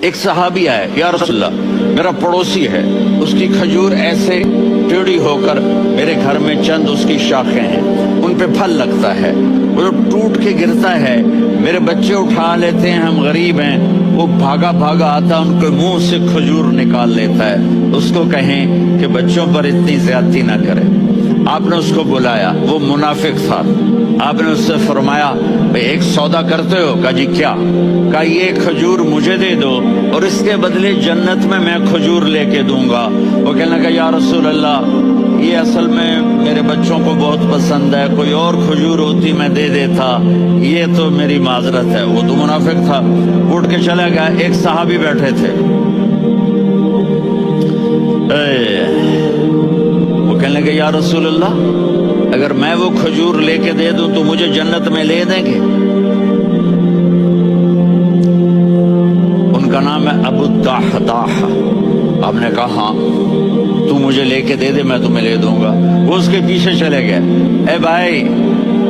ایک صحابی آئے، یا رسول اللہ میرا پڑوسی ہے، اس کی کھجور ایسے ٹیڑھی ہو کر میرے گھر میں چند اس کی شاخیں ہیں، ان پہ پھل لگتا ہے، وہ جو ٹوٹ کے گرتا ہے میرے بچے اٹھا لیتے ہیں، ہم غریب ہیں، وہ بھاگا بھاگا آتا ان کے منہ سے کھجور نکال لیتا ہے، اس کو کہیں کہ بچوں پر اتنی زیادتی نہ کرے۔ آپ نے اس کو بلایا، وہ منافق تھا، آپ نے اس سے فرمایا بھئی ایک سودا کرتے ہو؟ کہا جی کیا؟ کہا یہ کھجور مجھے دے دو اور اس کے بدلے جنت میں کھجور لے کے دوں گا۔ وہ کہنے لگا یا رسول اللہ یہ اصل میں میرے بچوں کو بہت پسند ہے، کوئی اور کھجور ہوتی میں دے دیتا، یہ تو میری معذرت ہے۔ وہ تو منافق تھا، اٹھ کے چلا گیا۔ ایک صحابی بیٹھے تھے، وہ کہنے لگے یا رسول اللہ اگر میں وہ کھجور لے کے دے دوں تو مجھے جنت میں لے دیں گے؟ ان کا نام ہے ابو الدحداح۔ آپ نے کہا ہاں تو مجھے لے کے دے دے میں تمہیں لے دوں گا۔ وہ اس کے پیچھے چلے گئے، اے بھائی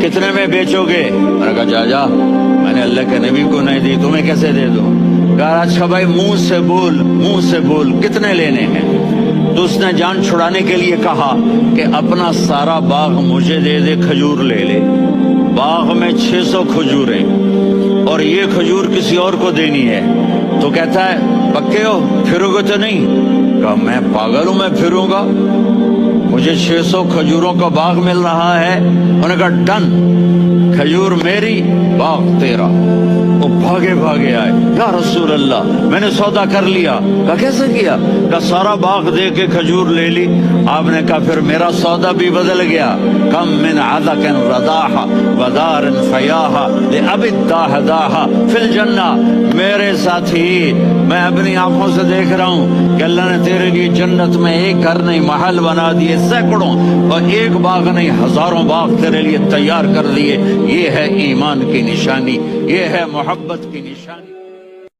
کتنے میں بیچو گے؟ میں نے کہا جا جا، میں نے اللہ کے نبی کو نہیں دی، تمہیں کیسے دے دوں؟ کہا اچھا بھائی منہ سے بول کتنے لینے ہیں؟ تو اس نے جان چھڑانے کے لیے کہا کہ اپنا سارا باغ مجھے دے دے، کھجور لے لے۔ باغ میں 600 کھجوریں اور یہ کھجور کسی اور کو دینی ہے۔ تو کہتا ہے پکے ہو، پھرو گے تو نہیں؟ کہا میں پاگل ہوں، میں پھروں گا؟ مجھے 600 کھجوروں کا باغ مل رہا ہے۔ انہوں نے کہا ڈن، کھجور میری باغ تیرا۔ وہ بھاگے آئے، یا رسول اللہ میں نے سودا کر لیا۔ کہا کیسے کیا؟ کہا سارا باغ دے کے کھجور لے لی۔ آپ نے کہا پھر میرا سودا بھی بدل گیا۔ کم من عدق رداح ودار فیاح لأب الدحداح فی الجنہ۔ میرے ساتھی میں اپنی آنکھوں سے دیکھ رہا ہوں کہ اللہ نے تیرے لیے جنت میں ایک گھر نہیں محل بنا دیے، سینکڑوں، اور ایک باغ نہیں ہزاروں باغ تیرے لیے تیار کر دیے۔ یہ ہے ایمان کی نشانی، یہ ہے محبت کی نشانی۔